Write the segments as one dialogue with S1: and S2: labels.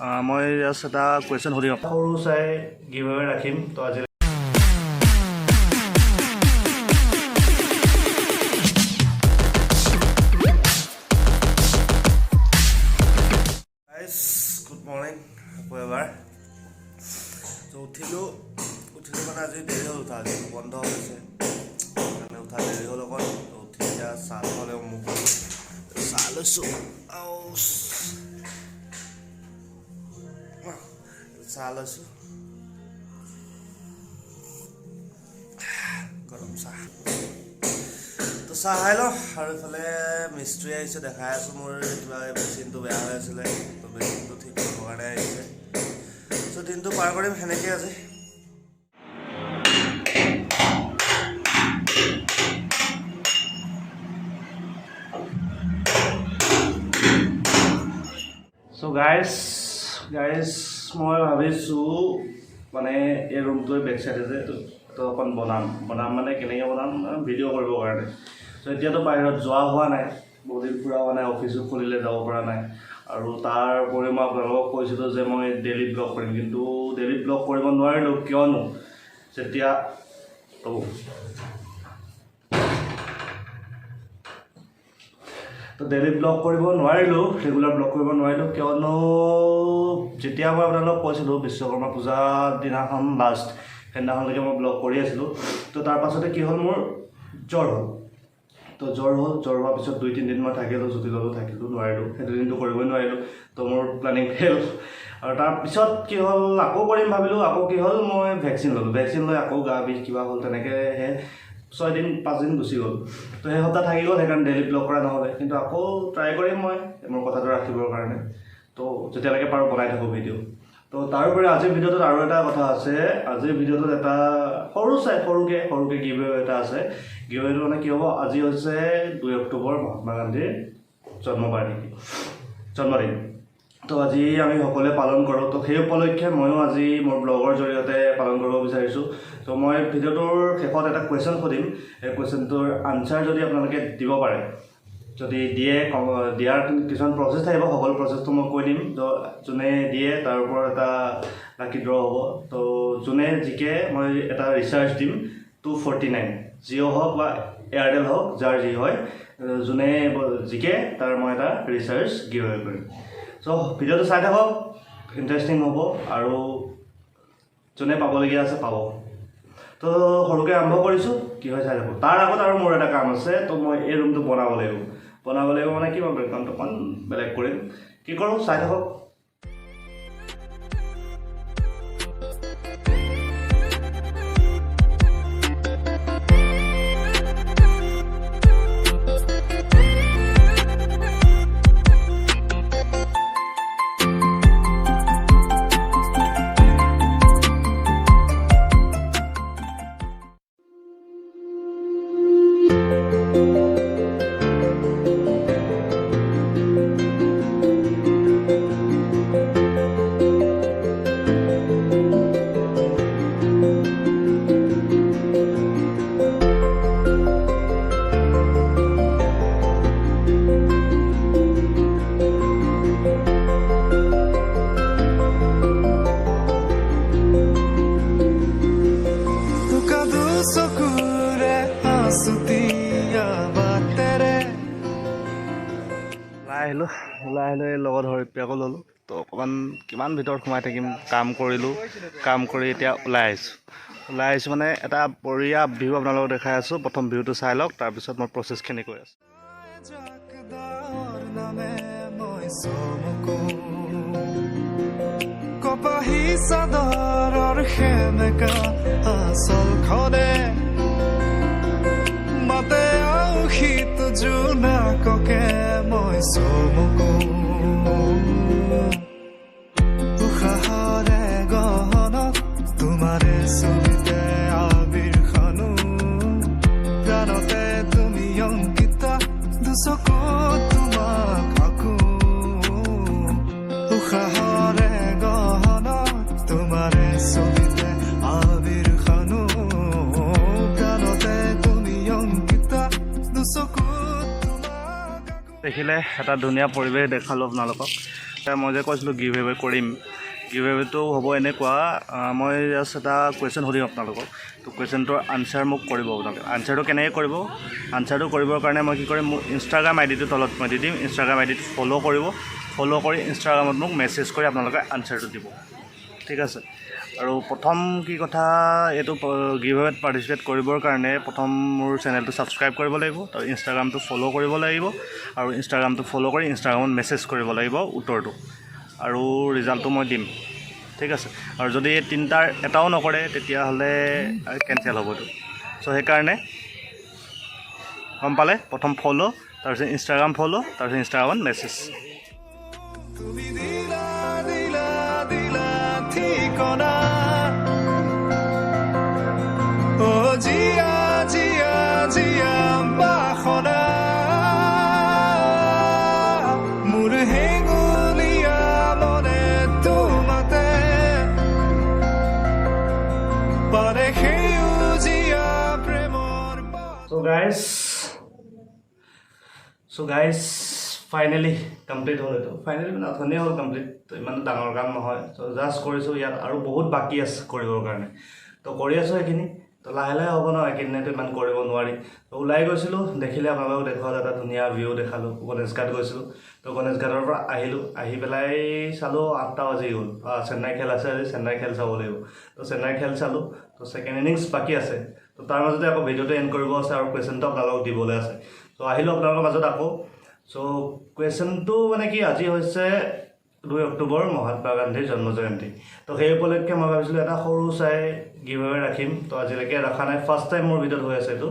S1: মই জাষ্ট এটা কুৱেশ্যন সুধিম সৰু চাই গিভৱে ৰাখিম তো আজি গুড মৰ্ণিং আকৌ এবাৰ তো উঠিলোঁ মানে আজি দেৰি হ'ল উঠা আজি বন্ধ হৈছে মানে উঠা দেৰি হ'ল অকণ উঠি এতিয়া চাহ খালে মোক চাহ লৈছোঁ চাহ লৈছোঁ গৰম চাহ তো চাহ খাই লওঁ আৰু ইফালে মিস্ত্ৰী আহিছে দেখাই আছোঁ মোৰ কিবা মেচিনটো বেয়া হৈ আছিলে তো মেচিনটো ঠিক কৰিবৰ কাৰণে আহিছে তো দিনটো পাৰ কৰিম সেনেকৈ আজি চ' গাইজ মই ভাবিছোঁ মানে এই ৰুমটোৱে বেক চাইডে যে তো অকণ বনাম মানে কেনেকৈ বনাম ভিডিঅ' কৰিবৰ কাৰণে চ' এতিয়াতো বাহিৰত যোৱা হোৱা নাই বহুত দিন ফুৰা হোৱা নাই অফিচো খুলিলে যাব পৰা নাই আৰু তাৰ উপৰি মই আপোনালোকক কৈছিলোঁ যে মই ডেইলি ব্লগ কৰিম কিন্তু ডেইলি ব্লগ কৰিব নোৱাৰিলোঁ কিয়নো যেতিয়া তো ডেইলি ব্লগ কৰিব নোৱাৰিলোঁ ৰেগুলাৰ ব্লগ কৰিব নোৱাৰিলোঁ কিয়নো যেতিয়া মই আপোনালোকক কৈছিলোঁ বিশ্বকৰ্মা পূজাৰ দিনাখন লাষ্ট সেইদিনাখনলৈকে মই ব্লগ কৰি আছিলোঁ তো তাৰ পাছতে কি হ'ল মোৰ জ্বৰ হ'ল তো জ্বৰ হোৱাৰ পিছত 2-3 দিন মই থাকিলোঁ ছুটি ল'লোঁ নোৱাৰিলোঁ সেই দুদিনটো কৰিবই নোৱাৰিলোঁ তো মোৰ প্লেনিং ফেইল আৰু তাৰপিছত কি হ'ল আকৌ কৰিম ভাবিলোঁ আকৌ কি হ'ল মই ভেকচিন ল'লোঁ ভেকচিন লৈ আকৌ গা বিষ কিবা হ'ল তেনেকৈ 6 দিন 5 দিন গুচি গ'ল তো সেই সপ্তাহ থাকি গ'ল সেইকাৰণে ডেইলি ব্লগ কৰা নহ'লে কিন্তু আকৌ ট্ৰাই কৰিম মই মোৰ কথাটো ৰাখিবৰ কাৰণে তো যেতিয়ালৈকে পাৰোঁ বনাই থাকোঁ ভিডিঅ' তো তাৰোপৰি আজিৰ ভিডিঅ'টোত আৰু এটা কথা আছে আজিৰ ভিডিঅ'টোত এটা সৰুকৈ গিভৱে এটা আছে গিভৱেটো মানে কি হ'ব আজি হৈছে 2 অক্টোবৰ মহাত্মা গান্ধীৰ জন্মদিন তো আজি আমি সকলোৱে পালন কৰোঁ তো সেই উপলক্ষে ময়ো আজি মোৰ ব্লগৰ জৰিয়তে পালন কৰিব বিচাৰিছোঁ তো মই ভিডিঅ'টোৰ শেষত এটা কুৱেশ্যন সুধিম সেই কুৱেশ্যনটোৰ আনচাৰ যদি আপোনালোকে দিব পাৰে যদি দিয়াৰ কিছুমান প্ৰচেছ থাকিব সকলো প্ৰচেছটো মই কৈ দিম তো যোনে দিয়ে তাৰ ওপৰত এটা লাকি ড্ৰ হ'ব তো যোনে জিকে মই এটা ৰিচাৰ্জ দিম 249 জিঅ' হওক বা এয়াৰটেল হওক যাৰ যি হয় যোনে জিকে তাৰ মই এটা ৰিচাৰ্জ গিভৱে কৰিম চ' ভিডিঅ'টো চাই থাকক ইণ্টাৰেষ্টিং হ'ব আৰু যোনে পাবলগীয়া আছে পাব তো সৰুকৈ আৰম্ভ কৰিছোঁ কি হয় চাই থাকোঁ তাৰ আগত আৰু মোৰ এটা কাম আছে তো মই এই ৰুমটো বনাব লাগিব মানে কি মই বেকগ্ৰাউণ্ডটো অকণ বেলেগ কৰিম কি কৰোঁ চাই থাকক ওলাই আহিলোঁ এই লগত হৰিপ্ৰিয়াকো ল'লোঁ তো অকণমান কিমান ভিতৰত সোমাই থাকিম কাম কৰি এতিয়া ওলাই আহিছোঁ মানে এটা বঢ়িয়া ভিউ আপোনালোকক দেখাই আছোঁ প্ৰথম ভিউটো চাই লওক তাৰপিছত মই প্ৰচেছখিনি কৈ আছোঁ কপাহী চাদৰৰ সেমেকা আচলখনে মাতে আউশীত জোনাককে মই চমকো উশাহৰে গহনত তোমাৰে ছবিতে আবিৰ খানো প্ৰাণতে তুমি অংকিতা দুচকুত তোমাক আঁকো উশাহৰে গহনত তোমাৰে ছবিতে আবিৰ খানো প্ৰাণতে তুমি অংকিতা দুচকুত দেখিলে এটা ধুনীয়া পৰিৱেশ দেখালোঁ আপোনালোকক মই যে কৈছিলোঁ গিভ এৱে কৰিম, গিভ এৱেটো হ'ব এনেকুৱা, মই জাষ্ট এটা কুৱেশ্যন সুধিম আপোনালোকক। তো কুৱেশ্যনটোৰ আনচাৰ মোক কৰিব আপোনালোকে। আনচাৰটো কেনেকৈ কৰিব? আনচাৰটো কৰিবৰ কাৰণে মই কি কৰিম, মোৰ ইনষ্টাগ্ৰাম আইডিটো তলত মই দি দিম। ইনষ্টাগ্ৰাম আইডিটো ফ'ল' কৰিব, ফ'ল' কৰি ইনষ্টাগ্ৰামত মোক মেছেজ কৰি আপোনালোকে আনচাৰটো দিব, ঠিক আছে। আৰু প্ৰথম কি কথা, এইটো গিভ এৱেত পাৰ্টিচিপেট কৰিবৰ কাৰণে প্ৰথম মোৰ চেনেলটো ছাবস্ক্ৰাইব কৰিব লাগিব, আৰু ইনষ্টাগ্ৰামটো ফ'ল' কৰিব লাগিব, আৰু ইনষ্টাগ্ৰামটো ফ'ল' কৰি ইনষ্টাগ্ৰামত মেছেজ কৰিব লাগিব উত্তৰটো, আৰু ৰিজাল্টটো মই দিম, ঠিক আছে। আৰু যদি এই তিনিটাৰ এটাও নকৰে তেতিয়াহ'লে কেনচেল হ'বতো। চ' সেইকাৰণে গম পালে, প্ৰথম ফ'ল', তাৰপিছত ইনষ্টাগ্ৰাম ফ'ল', তাৰপিছত ইনষ্টাগ্ৰামত message. So guys, finally complete হ'ল। এইটো ফাইনেলি মানে অথনিয়ে হ'ল কমপ্লিট, তো ইমান ডাঙৰ কাম নহয়। চ' জাষ্ট কৰিছোঁ, ইয়াত আৰু বহুত বাকী আছে কৰিবৰ কাৰণে, তো কৰি আছোঁ সেইখিনি। তো লাহে লাহে হ'ব ন, এইকেইদিনতো ইমান কৰিব নোৱাৰি। তো ওলাই গৈছিলোঁ, দেখিলে আপোনালোকক দেখুৱালোঁ, এটা ধুনীয়া ভিউ দেখালোঁ। গণেশ ঘাট গৈছিলোঁ, তো গণেশ ঘাটৰ পৰা আহিলোঁ, আহি পেলাই চালোঁ 8টা বাজি গ'ল। চেন্নাই খেল আছে আজি, চেন্নাই খেল চাব লাগিব। তো চেন্নাই খেল চালোঁ, তো ছেকেণ্ড ইনিংছ বাকী আছে। তো তাৰ মাজতে আকৌ ভিডিঅ'টো এণ্ড কৰিব আছে, আৰু কুৱেশ্যনটো আপোনালোকক দিবলৈ আছে। তো আহিলোঁ আপোনালোকৰ মাজত আকৌ। চ' কুৱেশ্যনটো মানে কি, আজি হৈছে 2 অক্টোবৰ, মহাত্মা গান্ধীৰ জন্ম জয়ন্তী। তো সেই উপলক্ষে মই ভাবিছিলোঁ এটা সৰু চাই গিভ এৱে ৰাখিম। তো আজিলৈকে ৰখা নাই, ফাৰ্ষ্ট টাইম মোৰ ভিডিঅ'ত হৈ আছে এইটো।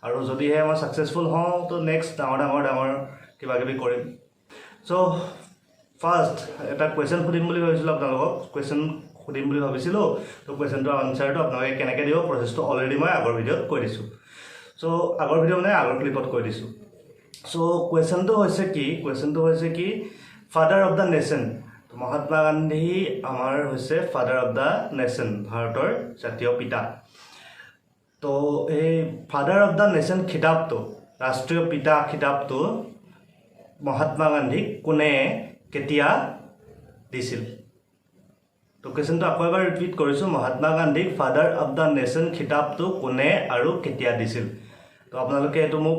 S1: আৰু যদিহে মই ছাকচেছফুল হওঁ, তো নেক্সট ডাঙৰ কিবা কিবি কৰিম। চ' ফাৰ্ষ্ট এটা কুৱেশ্যন সুধিম বুলি ভাবিছিলোঁ আপোনালোকক, তো কুৱেশ্যনটোৰ আনচাৰটো আপোনালোকে কেনেকৈ দিব, প্ৰচেছটো অলৰেডি মই আগৰ ভিডিঅ'ত কৈ দিছোঁ। চ' আগৰ ক্লিপত কৈ দিছোঁ। চ' কুৱেশ্যনটো হৈছে কি, father of the nation. Mahatma Gandhi আমাৰ হৈছে ফাদাৰ অফ দ্য নেশ্যন, ভাৰতৰ জাতীয় পিতা। তো এই ফাদাৰ অফ দ্য নেশ্যন খিতাপটো, ৰাষ্ট্ৰীয় পিতা খিতাপটো মহাত্মা গান্ধীক কোনে কেতিয়া দিছিল? তো কুৱেশ্যনটো আকৌ এবাৰ ৰিপিট কৰিছোঁ, মহাত্মা গান্ধীক ফাদাৰ অফ দ্য নেশ্যন খিতাপটো কোনে আৰু কেতিয়া দিছিল? তো আপোনালোকে এইটো মোক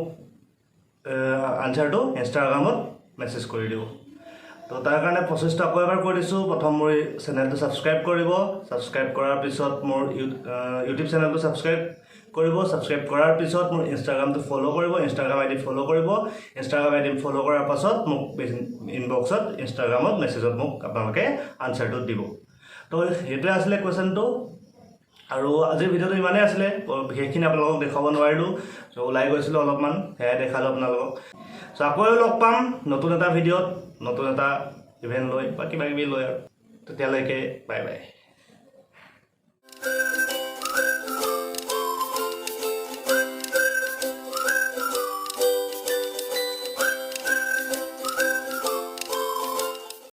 S1: আনচাৰটো ইনষ্টাগ্ৰামত মেছেজ কৰি দিব। তো তাৰ কাৰণে প্ৰচেছটো আকৌ এবাৰ কৈ দিছোঁ। প্ৰথম মোৰ চেনেলটো ছাবস্ক্ৰাইব কৰিব, ছাবস্ক্ৰাইব কৰাৰ পিছত মোৰ ইউটিউব চেনেলটো ছাবস্ক্ৰাইব কৰিব, ছাবস্ক্ৰাইব কৰাৰ পিছত মোৰ ইনষ্টাগ্ৰামটো ফ'ল' কৰিব, ইনষ্টাগ্ৰাম আইডি ফ'ল' কৰিব, ইনষ্টাগ্ৰাম আইডি ফ'ল' কৰাৰ পাছত মোক ইনবক্সত ইনষ্টাগ্ৰামত মেছেজত মোক আপোনালোকে আনচাৰটো দিব। তো সেইটোৱে আছিলে কুৱেশ্যনটো, আৰু আজিৰ ভিডিঅ'টো ইমানেই আছিলে। বিশেষখিনি আপোনালোকক দেখুৱাব নোৱাৰিলোঁ, চ' ওলাই গৈছিলোঁ অলপমান, সেয়াই দেখালোঁ আপোনালোকক। চ' আকৌ লগ পাম নতুন এটা ভিডিঅ'ত, নতুন এটা ইভেণ্ট লৈ বা কিবা কিবি লৈ, আৰু তেতিয়ালৈকে বাই বাই।